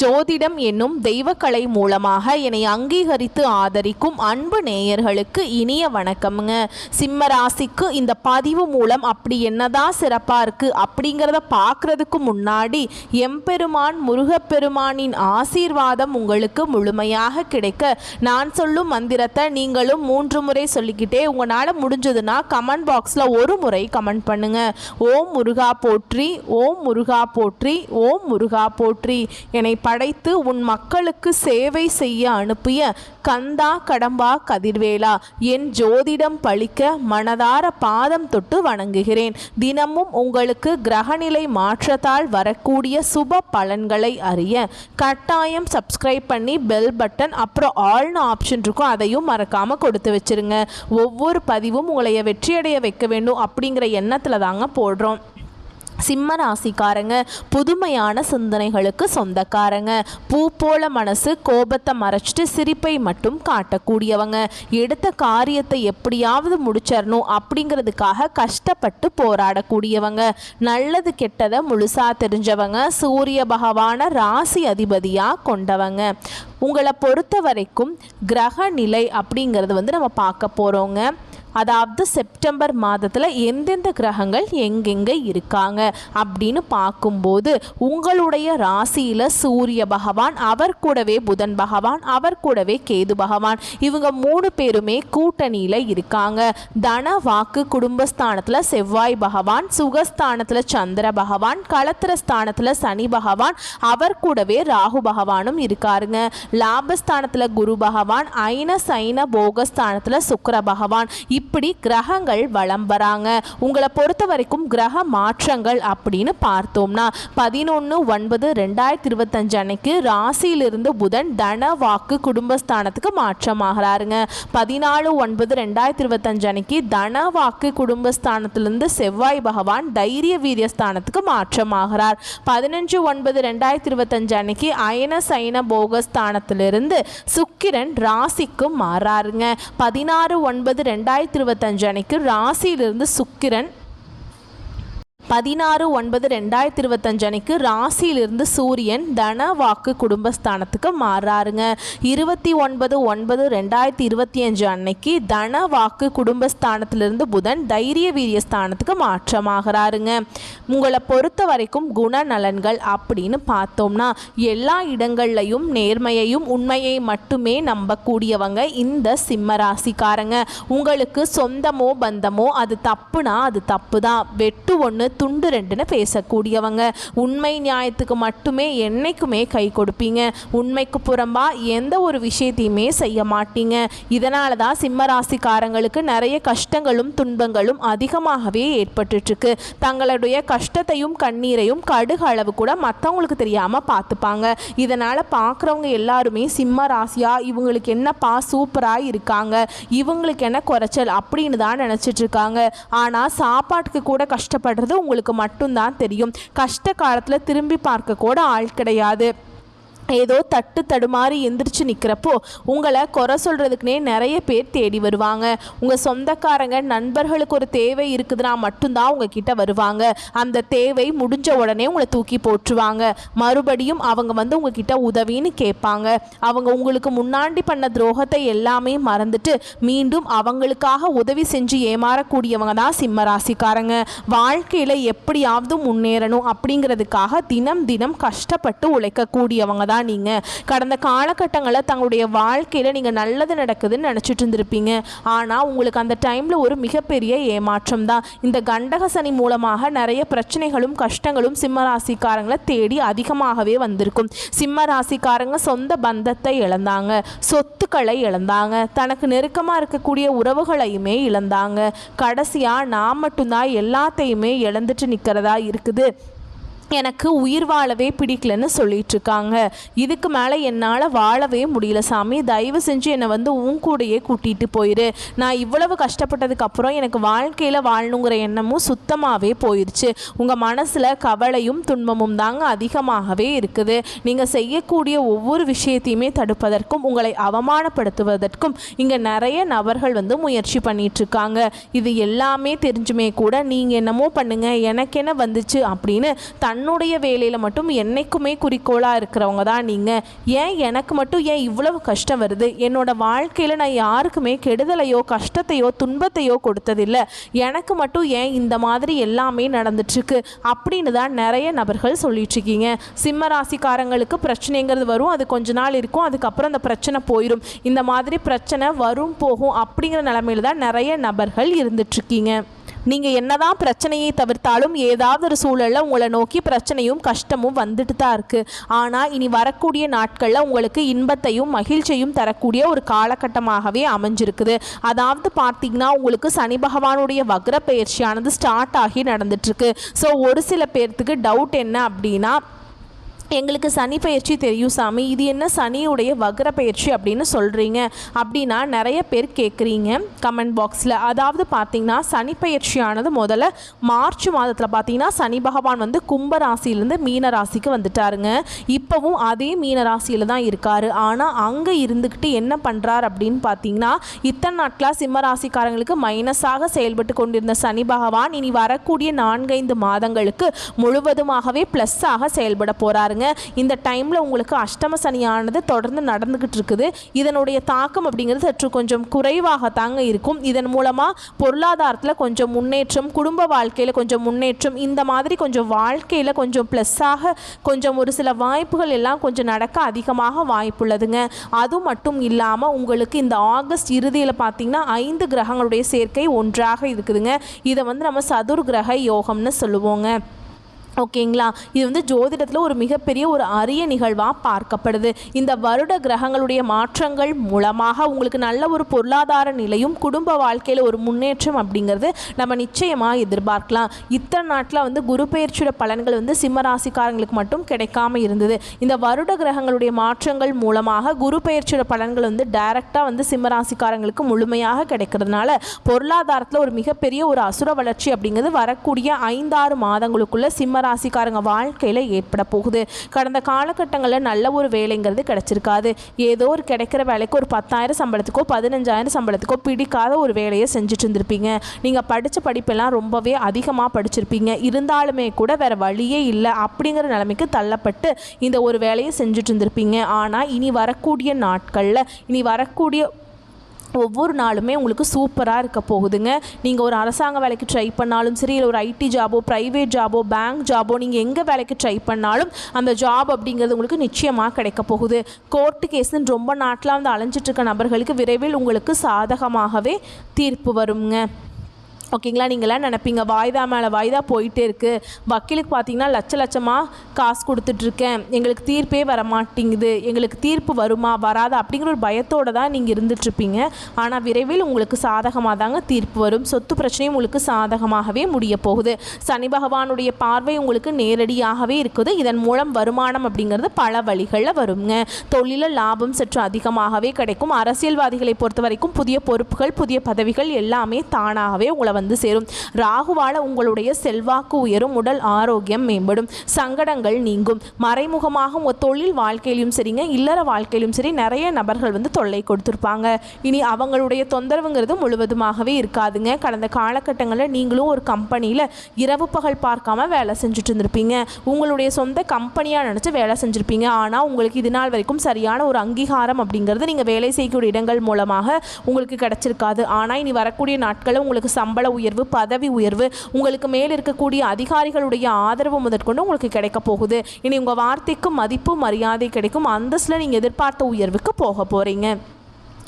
ஜோதிடம் என்னும் தெய்வக்கலை மூலமாக என்னை அங்கீகரித்து ஆதரிக்கும் அன்பு நேயர்களுக்கு இனிய வணக்கம்ங்க. சிம்ம ராசிக்கு இந்த பதிவு மூலம் அப்படி என்னதான் சிறப்பாக இருக்குது அப்படிங்கிறத பார்க்குறதுக்கு முன்னாடி எம்பெருமான் முருகப்பெருமானின் ஆசீர்வாதம் உங்களுக்கு முழுமையாக கிடைக்க நான் சொல்லும் மந்திரத்தை நீங்களும் 3 முறை சொல்லிக்கிட்டே உங்களால் முடிஞ்சதுன்னா கமெண்ட் பாக்ஸில் ஒரு முறை கமெண்ட் பண்ணுங்க. ஓம் முருகா போற்றி, ஓம் முருகா போற்றி, ஓம் முருகா போற்றி. என்னை படைத்து உன் மக்களுக்கு சேவை செய்ய அனுப்பிய கந்தா கடம்பா கதிர்வேலா, என் ஜோதிடம் பழிக்க மனதார பாதம் தொட்டு வணங்குகிறேன். தினமும் உங்களுக்கு கிரகநிலை மாற்றத்தால் வரக்கூடிய சுப பலன்களை அறிய கட்டாயம் சப்ஸ்கிரைப் பண்ணி பெல் பட்டன் அப்புறம் ஆல்னு ஆப்ஷன் இருக்கும், அதையும் மறக்காமல் கொடுத்து வச்சிருங்க. ஒவ்வொரு பதிவும் உங்களைய வெற்றியடைய வைக்க வேண்டும் அப்படிங்கிற எண்ணத்தில் தாங்க போடுறோம். சிம்ம ராசிக்காரங்க புதுமையான சிந்தனைகளுக்கு சொந்தக்காரங்க. பூ போல மனசு, கோபத்தை மறைச்சிட்டு சிரிப்பை மட்டும் காட்டக்கூடியவங்க. எடுத்த காரியத்தை எப்படியாவது முடிச்சிடணும் அப்படிங்கிறதுக்காக கஷ்டப்பட்டு போராடக்கூடியவங்க. நல்லது கெட்டதை முழுசா தெரிஞ்சவங்க. சூரிய பகவான ராசி அதிபதியாக கொண்டவங்க. உங்களை பொறுத்த வரைக்கும் கிரக நிலை அப்படிங்கிறது நம்ம பார்க்க போகிறோங்க. அதாவது செப்டம்பர் மாதத்தில் எந்தெந்த கிரகங்கள் எங்கெங்கே இருக்காங்க அப்படின்னு பார்க்கும்போது உங்களுடைய ராசியில் சூரிய பகவான், அவர் கூடவே புதன் பகவான், அவர் கூடவே கேது பகவான், இவங்க 3 பேருமே கூட்டணியில் இருக்காங்க. தன வாக்கு குடும்பஸ்தானத்தில் செவ்வாய் பகவான், சுகஸ்தானத்தில் சந்திர பகவான், களத்திரஸ்தானத்தில் சனி பகவான், அவர் கூடவே ராகு பகவானும் இருக்காருங்க. லாபஸ்தானத்தில் குரு பகவான், ஐன சைன போகஸ்தானத்தில் சுக்கிர பகவான், இப்படி கிரகங்கள் வலம் வராங்க. உங்களை பொறுத்த வரைக்கும் கிரக மாற்றங்கள் அப்படின்னு பார்த்தோம்னா 11/9/2025 அன்னைக்கு ராசியிலிருந்து புதன் தன வாக்கு குடும்பஸ்தானத்துக்கு மாற்றமாகிறாருங்க. 14/9/2025 அன்னைக்கு தன வாக்கு குடும்பஸ்தானத்திலிருந்து செவ்வாய் பகவான் தைரிய வீரியஸ்தானத்துக்கு மாற்றமாகிறார். 15/9/2025 அன்னைக்கு அயன சைன போகஸ்தானத்திலிருந்து சுக்கிரன் ராசிக்கு மாறாருங்க. 16/9/2025 அன்னைக்கு ராசியிலிருந்து சுக்கிரன் 16/9/2025 அன்னைக்கு ராசியிலிருந்து சூரியன் தன வாக்கு குடும்பஸ்தானத்துக்கு மாறாருங்க. 29/9/2025 அன்னைக்கு தன வாக்கு குடும்பஸ்தானத்திலிருந்து புதன் தைரிய வீரியஸ்தானத்துக்கு மாற்றமாகிறாருங்க. உங்களை பொறுத்த வரைக்கும் குணநலன்கள் அப்படின்னு பார்த்தோம்னா எல்லா இடங்கள்லையும் நேர்மையையும் உண்மையை மட்டுமே நம்பக்கூடியவங்க இந்த சிம்ம ராசிக்காரங்க. உங்களுக்கு சொந்தமோ பந்தமோ அது தப்புனா அது தப்பு தான், வெட்டு ஒன்று துண்டு 2ன்னு பேசக்கூடியவங்க. உண்மை நியாயத்துக்கு மட்டுமே என்னைக்குமே கை கொடுப்பீங்க. உண்மைக்கு புறம்பா எந்த ஒரு விஷயத்தையுமே செய்ய மாட்டீங்க. இதனால தான் சிம்ம ராசிக்காரங்களுக்கு நிறைய கஷ்டங்களும் துன்பங்களும் அதிகமாகவே ஏற்பட்டுருக்கு. தங்களுடைய கஷ்டத்தையும் கண்ணீரையும் கடுகு அளவு கூட மற்றவங்களுக்கு தெரியாமல் பார்த்துப்பாங்க. இதனால் பார்க்குறவங்க எல்லாருமே சிம்ம ராசியா இவங்களுக்கு என்னப்பா சூப்பராக இருக்காங்க, இவங்களுக்கு என்ன குறைச்சல் அப்படின்னு தான் நினச்சிட்டு இருக்காங்க. ஆனால் சாப்பாட்டுக்கு கூட கஷ்டப்படுறது உங்களுக்கு மட்டும்தான் தெரியும். கஷ்ட காலத்தில் திரும்பி பார்க்க கூட ஆள் கிடையாது. ஏதோ தட்டு தடுமாறி எந்திரிச்சு நிற்கிறப்போ உங்களை குறை சொல்கிறதுக்குனே நிறைய பேர் தேடி வருவாங்க. உங்கள் சொந்தக்காரங்க நண்பர்களுக்கு ஒரு தேவை இருக்குதுன்னா மட்டும்தான் உங்ககிட்ட வருவாங்க. அந்த தேவை முடிஞ்ச உடனே உங்களை தூக்கி போட்டுருவாங்க. மறுபடியும் அவங்க உங்ககிட்ட உதவின்னு கேட்பாங்க. அவங்க உங்களுக்கு முன்னாடி பண்ண துரோகத்தை எல்லாமே மறந்துட்டு மீண்டும் அவங்களுக்காக உதவி செஞ்சு ஏமாறக்கூடியவங்க தான் சிம்ம ராசிக்காரங்க. வாழ்க்கையில் எப்படியாவது முன்னேறணும் அப்படிங்கிறதுக்காக தினம் தினம் கஷ்டப்பட்டு உழைக்கக்கூடியவங்க தான் நீங்க. கடந்த காலகட்டங்களில் தங்களுடைய வாழ்க்கையில் நீங்கள் நல்லது நடக்குதுன்னு நினச்சிட்டு இருந்திருப்பீங்க. ஆனால் உங்களுக்கு அந்த டைமில் ஒரு மிகப்பெரிய ஏமாற்றம் தான். இந்த கண்டக சனி மூலமாக நிறைய பிரச்சனைகளும் கஷ்டங்களும் சிம்ம ராசிக்காரங்களை தேடி அதிகமாகவே வந்திருக்கும். சிம்ம ராசிக்காரங்க சொந்த பந்தத்தை இழந்தாங்க, சொத்துக்களை இழந்தாங்க, தனக்கு நெருக்கமாக இருக்கக்கூடிய உறவுகளையுமே இழந்தாங்க. கடைசியாக நான் மட்டும்தான் எல்லாத்தையுமே இழந்துட்டு நிற்கிறதா இருக்குது, எனக்கு உயிர் வாழவே பிடிக்கலன்னு சொல்லிகிட்ருக்காங்க. இதுக்கு மேலே என்னால் வாழவே முடியல சாமி, தயவு செஞ்சு என்னை உன் கூடையே கூட்டிகிட்டு போயிரு. நான் இவ்வளவு கஷ்டப்பட்டதுக்கப்புறம் எனக்கு வாழ்க்கையில் வாழணுங்கிற எண்ணமும் சுத்தமாகவே போயிடுச்சு. உங்கள் மனசில் கவலையும் துன்பமும் தாங்க அதிகமாகவே இருக்குது. நீங்கள் செய்யக்கூடிய ஒவ்வொரு விஷயத்தையுமே தடுப்பதற்கும் உங்களை அவமானப்படுத்துவதற்கும் இங்கே நிறைய நபர்கள் முயற்சி பண்ணிகிட்ருக்காங்க. இது எல்லாமே தெரிஞ்சுமே கூட நீங்கள் என்னமோ பண்ணுங்க, எனக்கு என்ன வந்துச்சு அப்படின்னு தன்னுடைய வேலையில் மட்டும் என்றைக்குமே குறிக்கோளாக இருக்கிறவங்க தான் நீங்கள். ஏன் எனக்கு மட்டும் ஏன் இவ்வளவு கஷ்டம் வருது, என்னோட வாழ்க்கையில் நான் யாருக்குமே கெடுதலையோ கஷ்டத்தையோ துன்பத்தையோ கொடுத்ததில்லை, எனக்கு மட்டும் ஏன் இந்த மாதிரி எல்லாமே நடந்துட்டுருக்கு அப்படின்னு தான் நிறைய நபர்கள் சொல்லிட்டுருக்கீங்க. சிம்ம ராசிக்காரங்களுக்கு பிரச்சனைங்கிறது வரும், அது கொஞ்ச நாள் இருக்கும், அதுக்கப்புறம் அந்த பிரச்சனை போயிடும். இந்த மாதிரி பிரச்சனை வரும் போகும் அப்படிங்கிற நிலைமையில தான் நிறைய நபர்கள் இருந்துட்டுருக்கீங்க. நீங்கள் என்னதான் பிரச்சனையை தவிர்த்தாலும் ஏதாவது ஒரு சூழலில் உங்களை நோக்கி பிரச்சனையும் கஷ்டமும் வந்துட்டு தான் இருக்குது. ஆனால் இனி வரக்கூடிய நாட்களில் உங்களுக்கு இன்பத்தையும் மகிழ்ச்சியும் தரக்கூடிய ஒரு காலகட்டமாகவே அமைஞ்சிருக்குது. அதாவது பார்த்திங்கன்னா உங்களுக்கு சனி பகவானுடைய வக்ர பயிற்சியானது ஸ்டார்ட் ஆகி நடந்துட்டுருக்கு. ஸோ ஒரு சில பேர்த்துக்கு டவுட் என்ன அப்படின்னா, எங்களுக்கு சனி பயிற்சி தெரியும் சாமி, இது என்ன சனியுடைய வக்ர பயிற்சி அப்படின்னு சொல்கிறீங்க அப்படின்னா நிறைய பேர் கேட்குறீங்க கமெண்ட் பாக்ஸில். அதாவது பார்த்திங்கன்னா சனி பயிற்சியானது முதல்ல மார்ச் மாதத்தில் பார்த்திங்கன்னா சனி பகவான் வந்து கும்ப ராசியிலேருந்து மீன ராசிக்கு வந்துட்டாருங்க. இப்போவும் அதே மீன ராசியில் தான் இருக்கார். ஆனால் அங்கே இருந்துக்கிட்டு என்ன பண்ணுறார் அப்படின்னு பார்த்திங்கன்னா, இத்தனை நாட்களாக சிம்ம ராசிக்காரங்களுக்கு மைனஸாக செயல்பட்டு கொண்டிருந்த சனி பகவான் இனி வரக்கூடிய 4-5 மாதங்களுக்கு முழுவதுமாகவே ப்ளஸ்ஸாக செயல்பட போகிறாரு. இந்த டைமில் உங்களுக்கு அஷ்டம சனியானது தொடர்ந்து நடந்துக்கிட்டு இருக்குது. இதனுடைய தாக்கம் அப்படிங்கிறது சற்று கொஞ்சம் குறைவாகத்தாங்க இருக்கும். இதன் மூலமாக பொருளாதாரத்தில் கொஞ்சம் முன்னேற்றம், குடும்ப வாழ்க்கையில் கொஞ்சம் முன்னேற்றம், இந்த மாதிரி கொஞ்சம் வாழ்க்கையில் கொஞ்சம் ப்ளஸ்ஸாக கொஞ்சம் ஒரு சில வாய்ப்புகள் எல்லாம் கொஞ்சம் நடக்க அதிகமாக வாய்ப்புள்ளதுங்க. அது மட்டும் இல்லாமல் உங்களுக்கு இந்த ஆகஸ்ட் இறுதியில் பார்த்திங்கன்னா 5 கிரகங்களுடைய சேர்க்கை ஒன்றாக இருக்குதுங்க. இதை வந்து நம்ம சதுர் கிரக யோகம்னு சொல்லுவோங்க. ஓகேங்களா? இது வந்து ஜோதிடத்தில் ஒரு மிகப்பெரிய ஒரு அரிய நிகழ்வாக பார்க்கப்படுது. இந்த வருட கிரகங்களுடைய மாற்றங்கள் மூலமாக உங்களுக்கு நல்ல ஒரு பொருளாதார நிலையும் குடும்ப வாழ்க்கையில் ஒரு முன்னேற்றம் அப்படிங்கிறது நம்ம நிச்சயமாக எதிர்பார்க்கலாம். இத்தனை நாட்டில் வந்து குரு பெயர்ச்சியோட பலன்கள் வந்து சிம்மராசிக்காரங்களுக்கு மட்டும் கிடைக்காம இருந்தது. இந்த வருட கிரகங்களுடைய மாற்றங்கள் மூலமாக குரு பெயர்ச்சியோட பலன்கள் வந்து டைரெக்டாக வந்து சிம்மராசிக்காரங்களுக்கு முழுமையாக கிடைக்கிறதுனால பொருளாதாரத்தில் ஒரு மிகப்பெரிய ஒரு அசுர வளர்ச்சி அப்படிங்கிறது வரக்கூடிய 5-6 மாதங்களுக்குள்ள சிம்ம ராசிக்காரங்க வாழ்க்கையில் ஏற்பட போகுது. கடந்த காலகட்டங்களில் நல்ல ஒரு வேலைங்கிறது கிடைச்சிருக்காது. ஏதோ ஒரு கிடைக்கிற வேலைக்கு ஒரு 10,000 சம்பளத்துக்கோ 15,000 சம்பளத்துக்கோ பிடிக்காத ஒரு வேலையை செஞ்சுட்டு இருந்திருப்பீங்க. நீங்கள் படித்த படிப்பெல்லாம் ரொம்பவே அதிகமாக படிச்சிருப்பீங்க. இருந்தாலுமே கூட வேறு வழியே இல்லை அப்படிங்கிற நிலைமைக்கு தள்ளப்பட்டு இந்த ஒரு வேலையை செஞ்சுட்டு இருந்திருப்பீங்க. ஆனால் இனி வரக்கூடிய நாட்களில் இனி வரக்கூடிய ஒவ்வொரு நாளுமே உங்களுக்கு சூப்பராக இருக்க போகுதுங்க. நீங்கள் ஒரு அரசாங்க வேலைக்கு ட்ரை பண்ணாலும் சரி, இல்லை ஒரு ஐடி ஜாபோ, ப்ரைவேட் ஜாபோ, பேங்க் ஜாபோ, நீங்கள் எங்கே வேலைக்கு ட்ரை பண்ணாலும் அந்த ஜாப் அப்படிங்கிறது உங்களுக்கு நிச்சயமாக கிடைக்க போகுது. கோர்ட்டு கேஸ்ன்னு ரொம்ப நாட்டில் வந்து அலைஞ்சிட்ருக்க நபர்களுக்கு விரைவில் உங்களுக்கு சாதகமாகவே தீர்ப்பு வருங்க. ஓகேங்களா? நீங்களாம் நினைப்பீங்க வாய்தா மேலே வாய்தா போயிட்டே இருக்குது, வக்கீலுக்கு பார்த்தீங்கன்னா லட்சமாக காசு கொடுத்துட்ருக்கேன், எங்களுக்கு தீர்ப்பே வர மாட்டேங்குது, எங்களுக்கு தீர்ப்பு வருமா வராதா அப்படிங்கிற ஒரு பயத்தோடு தான் நீங்கள் இருந்துகிட்ருப்பீங்க. ஆனால் விரைவில் உங்களுக்கு சாதகமாக தாங்க தீர்ப்பு வரும். சொத்து பிரச்சனையும் உங்களுக்கு சாதகமாகவே முடிய போகுது. சனி பகவானுடைய பார்வை உங்களுக்கு நேரடியாகவே இருக்குது. இதன் மூலம் வருமானம் அப்படிங்கிறது பல வழிகளில் வருங்க. தொழிலில் லாபம் சற்று அதிகமாகவே கிடைக்கும். அரசியல்வாதிகளை பொறுத்த வரைக்கும் புதிய பொறுப்புகள், புதிய பதவிகள் எல்லாமே தானாகவே உங்களை வந்து சேரும். ராகுவால உங்களுடைய செல்வாக்கு உயரும், உடல் ஆரோக்கியம் மேம்படும், சங்கடங்கள் நீங்கும். மறைமுகமாக உங்கள் தொழில் வாழ்க்கையிலும் சரிங்க, இல்லற வாழ்க்கையிலும் சரி நிறைய நபர்கள் வந்து தொல்லை கொடுத்துருப்பாங்க. இனி அவங்களுடைய தொந்தரவுங்கிறது முழுவதுமாகவே இருக்காதுங்க. கடந்த காலகட்டங்களில் நீங்களும் ஒரு கம்பெனியில் இரவு பகல் பார்க்காம வேலை செஞ்சுட்டு இருந்திருப்பீங்க. உங்களுடைய சொந்த கம்பெனியாக நினச்சி வேலை செஞ்சுருப்பீங்க. ஆனால் உங்களுக்கு இது நாள் வரைக்கும் சரியான ஒரு அங்கீகாரம் அப்படிங்கிறது நீங்கள் வேலை செய்யக்கூடிய இடங்கள் மூலமாக உங்களுக்கு கிடைச்சிருக்காது. ஆனால் இனி வரக்கூடிய நாட்களில் உங்களுக்கு சம்பள உயர்வு, பதவி உயர்வு, உங்களுக்கு மேல் இருக்கக்கூடிய அதிகாரிகளுடைய ஆதரவு முதற்கொண்டு உங்களுக்கு கிடைக்க போகுது. இனி உங்கள் வார்த்தைக்கு மதிப்பு மரியாதை கிடைக்கும். அந்தஸ்தில் நீங்கள் எதிர்பார்த்த உயர்வுக்கு போக போகிறீங்க.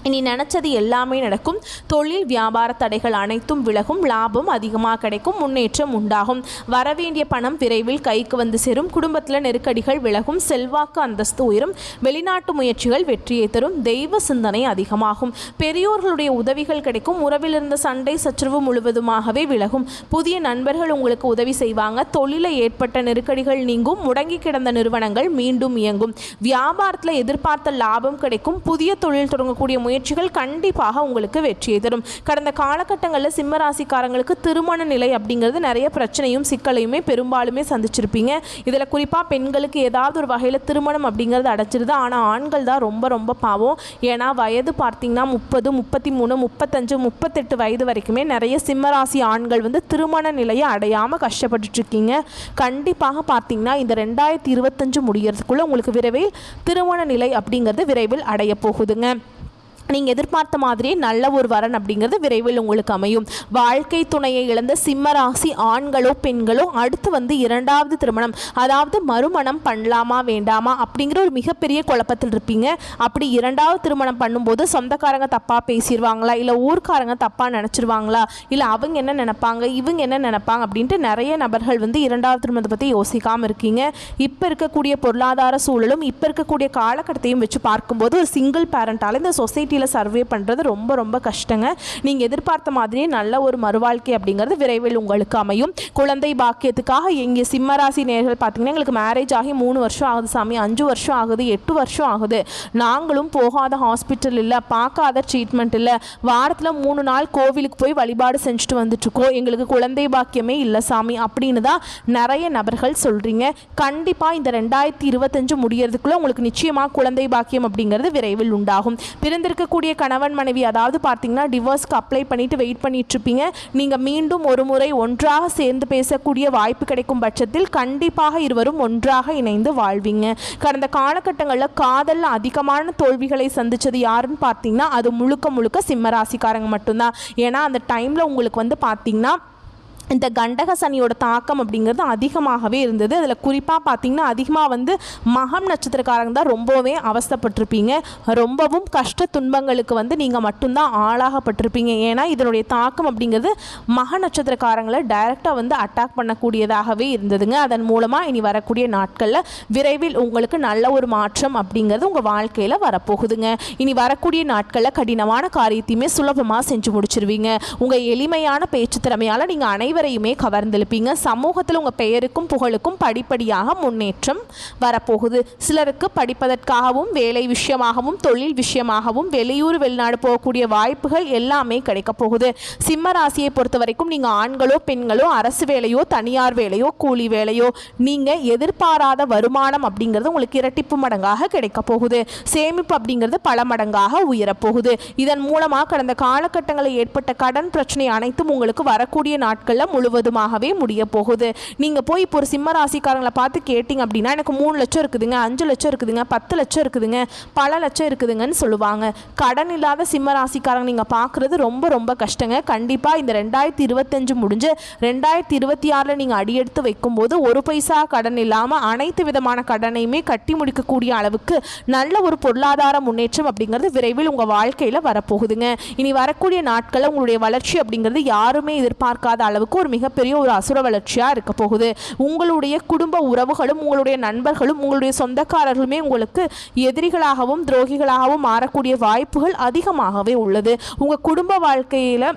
இனி நினச்சது எல்லாமே நடக்கும். தொழில் வியாபார தடைகள் அனைத்தும் விலகும். லாபம் அதிகமாக கிடைக்கும். முன்னேற்றம் உண்டாகும். வரவேண்டிய பணம் விரைவில் கைக்கு வந்து சேரும். குடும்பத்தில் நெருக்கடிகள் விலகும். செல்வாக்கு அந்தஸ்து உயரும். வெளிநாட்டு முயற்சிகள் வெற்றியை தரும். தெய்வ சிந்தனை அதிகமாகும். பெரியோர்களுடைய உதவிகள் கிடைக்கும். உறவில் இருந்த சண்டை சச்சரவு முழுவதுமாகவே விலகும். புதிய நண்பர்கள் உங்களுக்கு உதவி செய்வாங்க. தொழிலில் ஏற்பட்ட நெருக்கடிகள் நீங்கும். முடங்கி கிடந்த நிறுவனங்கள் மீண்டும் இயங்கும். வியாபாரத்தில் எதிர்பார்த்த லாபம் கிடைக்கும். புதிய தொழில் தொடங்கக்கூடிய முயற்சி முயற்சிகள் கண்டிப்பாக உங்களுக்கு வெற்றியை தரும். கடந்த காலகட்டங்களில் சிம்ம ராசிக்காரங்களுக்கு திருமண நிலை அப்படிங்கிறது நிறைய பிரச்சனையும் சிக்கலையுமே பெரும்பாலுமே சந்திச்சிருப்பீங்க. இதில் குறிப்பாக பெண்களுக்கு ஏதாவது ஒரு வகையில் திருமணம் அப்படிங்கிறது அடைச்சிருது. ஆனால் ஆண்கள் தான் ரொம்ப ரொம்ப பாவம். ஏன்னா வயது பார்த்திங்கன்னா 30, 33, 35, 38 வயது வரைக்குமே நிறைய சிம்மராசி ஆண்கள் வந்து திருமண நிலையை அடையாமல் கஷ்டப்பட்டுட்ருக்கீங்க. கண்டிப்பாக பார்த்திங்கன்னா இந்த 2025 முடியறதுக்குள்ளே உங்களுக்கு விரைவில் திருமண நிலை அப்படிங்கிறது விரைவில் அடைய போகுதுங்க. நீங்கள் எதிர்பார்த்த மாதிரியே நல்ல ஒரு வரன் அப்படிங்கிறது விரைவில் உங்களுக்கு அமையும். வாழ்க்கை துணையை இழந்த சிம்மராசி ஆண்களோ பெண்களோ அடுத்து வந்து இரண்டாவது திருமணம், அதாவது மறுமணம் பண்ணலாமா வேண்டாமா அப்படிங்கிற ஒரு மிகப்பெரிய குழப்பத்தில் இருப்பீங்க. அப்படி இரண்டாவது திருமணம் பண்ணும்போது சொந்தக்காரங்க தப்பாக பேசிடுவாங்களா, இல்லை ஊர்க்காரங்க தப்பாக நினச்சிருவாங்களா, இல்லை அவங்க என்ன நினைப்பாங்க இவங்க என்ன நினைப்பாங்க அப்படின்ட்டு நிறைய நபர்கள் வந்து இரண்டாவது திருமணத்தை பற்றி யோசிக்காமல் இருக்கீங்க. இப்போ இருக்கக்கூடிய பொருளாதார சூழலும் இப்போ இருக்கக்கூடிய காலகட்டத்தையும் வச்சு பார்க்கும்போது ஒரு சிங்கிள் பேரண்டால் இந்த சொசைட்டி சர்வே பண்ணுறது ரொம்ப ரொம்ப கஷ்டங்க. நீங்கள் எதிர்பார்த்த மாதிரியே நல்ல ஒரு மறுவாழ்க்கை அப்படிங்கிறது விரைவில் உங்களுக்கு அமையும். குழந்தை பாக்கியத்துக்காக எங்கே சிம்மராசி நேர்கள் பார்த்தீங்கன்னா எங்களுக்கு மேரேஜ் ஆகி 3 வருஷம் ஆகுது சாமி, 5 வருஷம் ஆகுது, 8 வருஷம் ஆகுது, நாங்களும் போகாத ஹாஸ்பிட்டல் இல்லை, பார்க்காத ட்ரீட்மெண்ட் இல்லை, வாரத்தில் 3 நாள் கோவிலுக்கு போய் வழிபாடு செஞ்சுட்டு வந்துட்டுருக்கோம், எங்களுக்கு குழந்தை பாக்கியமே இல்லை சாமி அப்படின்னு தான் நிறைய நபர்கள் சொல்கிறீங்க. கண்டிப்பாக இந்த 2025 முடியறதுக்குள்ளே உங்களுக்கு நிச்சயமாக குழந்தை பாக்கியம் அப்படிங்கிறது விரைவில் உண்டாகும். பிறந்திருக்கக்கூடிய கணவன் மனைவி அதாவது பார்த்தீங்கன்னா டிவோர்ஸ்க்கு அப்ளை பண்ணிட்டு வெயிட் பண்ணிட்டு இருப்பீங்க. நீங்கள் மீண்டும் ஒரு முறை ஒன்றாக சேர்ந்து பேசக்கூடிய வாய்ப்பு கிடைக்கும் பட்சத்தில் கண்டிப்பாக இருவரும் ஒன்றாக இணைந்து வாழ்வீங்க. கடந்த காலகட்டங்களில் காதலில் அதிகமான தோல்விகளை சந்தித்தது யாருன்னு பார்த்தீங்கன்னா அது முழுக்க முழுக்க சிம்மராசிக்காரங்க மட்டும்தான். ஏன்னா அந்த டைமில் உங்களுக்கு வந்து பார்த்தீங்கன்னா இந்த கண்டக சனியோட தாக்கம் அப்படிங்கிறது அதிகமாகவே இருந்தது. அதில் குறிப்பாக பார்த்திங்கன்னா அதிகமாக வந்து மகம் நட்சத்திரக்காரங்க தான் ரொம்பவே அவஸ்தைப்பட்டிருப்பீங்க. ரொம்பவும் கஷ்ட துன்பங்களுக்கு வந்து நீங்கள் மட்டும்தான் ஆளாகப்பட்டிருப்பீங்க. ஏன்னா இதனுடைய தாக்கம் அப்படிங்கிறது மக நட்சத்திரக்காரங்களை டைரெக்டாக வந்து அட்டாக் பண்ணக்கூடியதாகவே இருந்ததுங்க. அதன் மூலமாக இனி வரக்கூடிய நாட்களில் விரைவில் உங்களுக்கு நல்ல ஒரு மாற்றம் அப்படிங்கிறது உங்கள் வாழ்க்கையில் வரப்போகுதுங்க. இனி வரக்கூடிய நாட்களில் கடினமான காரியத்தையுமே சுலபமாக செஞ்சு முடிச்சிருவீங்க. உங்கள் எளிமையான பேச்சு திறமையால் நீங்கள் அனைவரையுமே கவர்ந்தெழுப்பீங்க. சமூகத்தில் உங்கள் பெயருக்கும் புகழுக்கும் படிப்படியாக முன்னேற்றம் வரப்போகுது. சிலருக்கு படிப்பதற்காகவும் வேலை விஷயமாகவும் தொழில் விஷயமாகவும் வெளியூர் வெளிநாடு போகக்கூடிய வாய்ப்புகள் எல்லாமே கிடைக்க போகுது. சிம்ம ராசியை பொறுத்த வரைக்கும் நீங்கள் ஆண்களோ பெண்களோ அரசு வேலையோ தனியார் வேலையோ கூலி வேலையோ நீங்கள் எதிர்பாராத வருமானம் அப்படிங்கிறது உங்களுக்கு இரட்டிப்பு மடங்காக கிடைக்க போகுது. சேமிப்பு அப்படிங்கிறது பல மடங்காக உயரப்போகுது. இதன் மூலமாக கடந்த காலகட்டங்களில் ஏற்பட்ட கடன் பிரச்சனை அனைத்தும் உங்களுக்கு வரக்கூடிய நாட்களில் முழுவதுமாகவே முடிய போகுது. நீங்கள் போய் இப்போ ஒரு சிம்ம ராசிக்காரங்களை பார்த்து கேட்டிங்க அப்படின்னா எனக்கு 3 லட்சம் இருக்குதுங்க, 5 லட்சம் இருக்குதுங்க, 10 லட்சம் இருக்குதுங்க, பல லட்சம் இருக்குதுங்கன்னு சொல்லுவாங்க. கடன் இல்லாத சிம்ம ராசிக்காரங்க நீங்கள் பார்க்குறது ரொம்ப ரொம்ப கஷ்டங்க. கண்டிப்பாக இந்த 2025 முடிஞ்சு 2026 நீங்கள் அடியெடுத்து வைக்கும்போது ஒரு பைசா கடன் இல்லாமல் அனைத்து விதமான கடனையுமே கட்டி முடிக்கக்கூடிய அளவுக்கு நல்ல ஒரு பொருளாதார முன்னேற்றம் அப்படிங்கிறது விரைவில் உங்கள் வாழ்க்கையில் வரப்போகுதுங்க. இனி வரக்கூடிய நாட்களில் உங்களுடைய வளர்ச்சி அப்படிங்கிறது யாருமே எதிர்பார்க்காத அளவுக்கு ஒரு மிகப்பெரிய ஒரு அசுர வளர்ச்சியாக இருக்க போகுது. உங்களுடைய குடும்ப உறவுகளும் உங்களுடைய நண்பர்களும் உங்களுடைய சொந்தக்காரர்களுமே உங்களுக்கு எதிரிகளாகவும் துரோகிகளாகவும் மாறக்கூடிய வாய்ப்புகள் அதிகமாகவே உள்ளது. உங்கள் குடும்ப வாழ்க்கையில்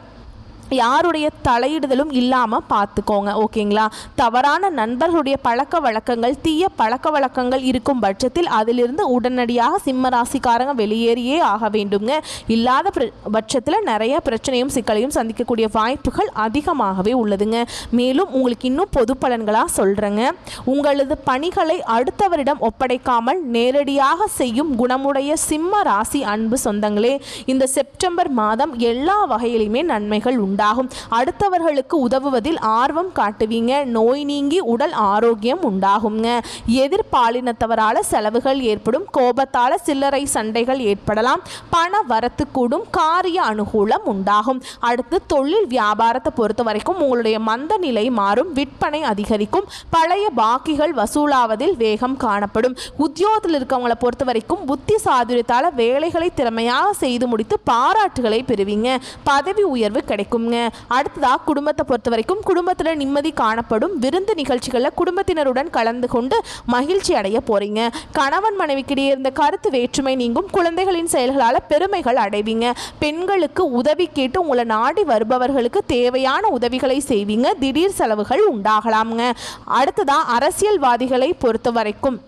யாருடைய தலையிடுதலும் இல்லாமல் பார்த்துக்கோங்க, ஓகேங்களா? தவறான நண்பர்களுடைய பழக்க வழக்கங்கள் தீய பழக்க வழக்கங்கள் இருக்கும் பட்சத்தில் அதிலிருந்து உடனடியாக சிம்ம ராசிக்காரங்க வெளியேறியே ஆக வேண்டுங்க. இல்லாத பட்சத்தில் நிறைய பிரச்சனையும் சிக்கலையும் சந்திக்கக்கூடிய வாய்ப்புகள் அதிகமாகவே உள்ளதுங்க. மேலும் உங்களுக்கு இன்னும் பொது பலன்களாக சொல்கிறேங்க. உங்களது பணிகளை அடுத்தவரிடம் ஒப்படைக்காமல் நேரடியாக செய்யும் குணமுடைய சிம்ம ராசி அன்பு சொந்தங்களே, இந்த செப்டம்பர் மாதம் எல்லா வகையிலுமே நன்மைகள் உண்டு. அடுத்தவர்களுக்கு உதவுவதில் ஆர்வம் காட்டுவீங்க. நோய் நீங்கி உடல் ஆரோக்கியம் உண்டாகுங்க. எதிர்பாலினத்தவரால செலவுகள் ஏற்படும். கோபத்தால சில்லறை சண்டைகள் ஏற்படலாம். பண வரத்து கூடும். காரிய அனுகூலம் உண்டாகும். அடுத்து தொழில் வியாபாரத்தை பொறுத்த வரைக்கும் உங்களுடைய மந்த நிலை மாறும். விற்பனை அதிகரிக்கும். பழைய பாக்கிகள் வசூலாவதில் வேகம் காணப்படும். உத்தியோகத்தில் இருக்கவங்களை பொறுத்த வரைக்கும் புத்தி சாதுரியத்தால வேலைகளை திறமையாக செய்து முடித்து பாராட்டுகளை பெறுவீங்க. பதவி உயர்வு கிடைக்கும். அடுத்ததாக குடும்பத்தை பொறுத்த வரைக்கும் குடும்பத்தில் நிம்மதி காணப்படும். விருந்து நிகழ்ச்சிகளில் குடும்பத்தினருடன் கலந்து கொண்டு மகிழ்ச்சி அடைய போறீங்க. கணவன் மனைவிக்கிடையே இருந்த கருத்து வேற்றுமை நீங்கும். குழந்தைகளின் செயல்களால் பெருமைகள் அடைவீங்க. பெண்களுக்கு உதவி கேட்டு உங்களை நாடி வருபவர்களுக்கு தேவையான உதவிகளை செய்வீங்க. திடீர் செலவுகள் உண்டாகலாமுங்க. அடுத்ததாக அரசியல்வாதிகளை பொறுத்த வரைக்கும்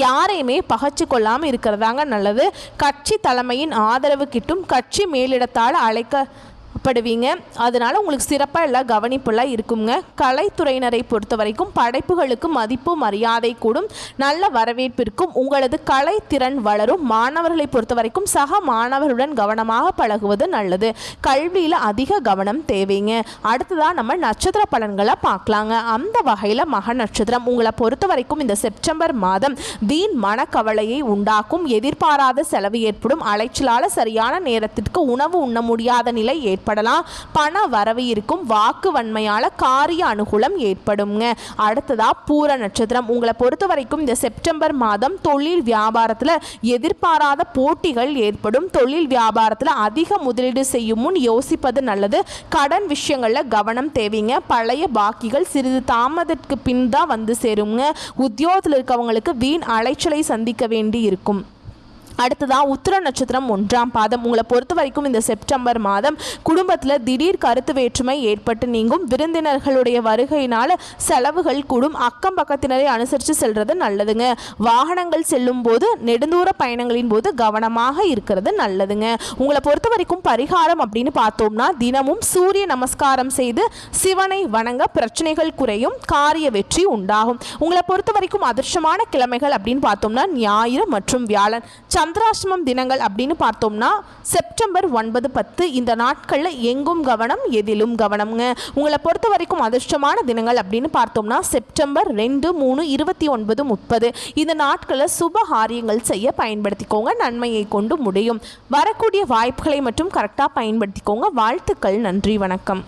யாரையுமே பகைச்சு கொள்ளாமல் இருக்கிறதாங்க நல்லது. கட்சி தலைமையின் ஆதரவு கிட்டும். கட்சி மேலிடத்தால் அழைக்கப்படுவீங்க. அதனால் உங்களுக்கு சிறப்பாக எல்லாம் கவனிப்பெல்லாம் இருக்குங்க. கலைத்துறையினரை பொறுத்த வரைக்கும் படைப்புகளுக்கு மதிப்பு மரியாதை கூடும். நல்ல வரவேற்பு இருக்கும். உங்களது கலைத்திறன் வளரும். மாணவர்களை பொறுத்த வரைக்கும் சக மாணவர்களுடன் கவனமாக பழகுவது நல்லது. கல்வியில் அதிக கவனம் தேவைங்க. அடுத்ததாக நம்ம நட்சத்திர பலன்களை பார்க்கலாங்க. அந்த வகையில் மக நட்சத்திரம் உங்களை பொறுத்த வரைக்கும் இந்த செப்டம்பர் மாதம் வீண் மனக்கவலையை உண்டாக்கும். எதிர்பாராத செலவு ஏற்படும். அலைச்சலால் சரியான நேரத்திற்கு உணவு உண்ண முடியாத நிலை ஏற்படலாம். பண வரவு இருக்கும். வாக்கு வன்மையால காரிய அனுகூலம் ஏற்படுங்க. அடுத்ததா பூர நட்சத்திரம் உங்களை பொறுத்த வரைக்கும் இந்த செப்டம்பர் மாதம் தொழில் வியாபாரத்தில் எதிர்பாராத போட்டிகள் ஏற்படும். தொழில் வியாபாரத்தில் அதிக முதலீடு செய்யும் முன் யோசிப்பது நல்லது. கடன் விஷயங்களில் கவனம் தேவைங்க. பழைய பாக்கிகள் சிறிது தாமதத்துக்கு பின் தான் வந்து சேருங்க. உத்தியோகத்தில் இருக்கவங்களுக்கு வீண் அலைச்சலை சந்திக்க வேண்டி இருக்கும். அடுத்ததாக உத்திர நட்சத்திரம் 1ஆம் பாதம் உங்களை பொறுத்த வரைக்கும் இந்த செப்டம்பர் மாதம் குடும்பத்தில் திடீர் கருத்து வேற்றுமை ஏற்பட்டு நீங்கும். விருந்தினர்களுடைய வருகையினால் செலவுகள் கூடும். அக்கம் பக்கத்தினரை அனுசரித்து செல்வது நல்லதுங்க. வாகனங்கள் செல்லும் போது நெடுந்தூர பயணங்களின் போது கவனமாக இருக்கிறது நல்லதுங்க. உங்களை பொறுத்த வரைக்கும் பரிகாரம் அப்படின்னு பார்த்தோம்னா தினமும் சூரிய நமஸ்காரம் செய்து சிவனை வணங்க பிரச்சனைகள் குறையும். காரிய வெற்றி உண்டாகும். உங்களை பொறுத்த வரைக்கும் அதிர்ஷ்டமான கிழமைகள் அப்படின்னு பார்த்தோம்னா ஞாயிறு மற்றும் வியாழன். சந்திராஷ்டமம் தினங்கள் அப்படின்னு பார்த்தோம்னா செப்டம்பர் 9, 10 இந்த நாட்களில் எங்கும் கவனம் எதிலும் கவனம்ங்க. உங்களை பொறுத்த வரைக்கும் அதிர்ஷ்டமான தினங்கள் அப்படின்னு பார்த்தோம்னா செப்டம்பர் 2, 3, 29, 30 இந்த நாட்களில் சுப காரியங்கள் செய்ய பயன்படுத்திக்கோங்க. நன்மையை கொண்டு முடியும். வரக்கூடிய வாய்ப்புகளை மட்டும் கரெக்டாக பயன்படுத்திக்கோங்க. வாழ்த்துக்கள். நன்றி. வணக்கம்.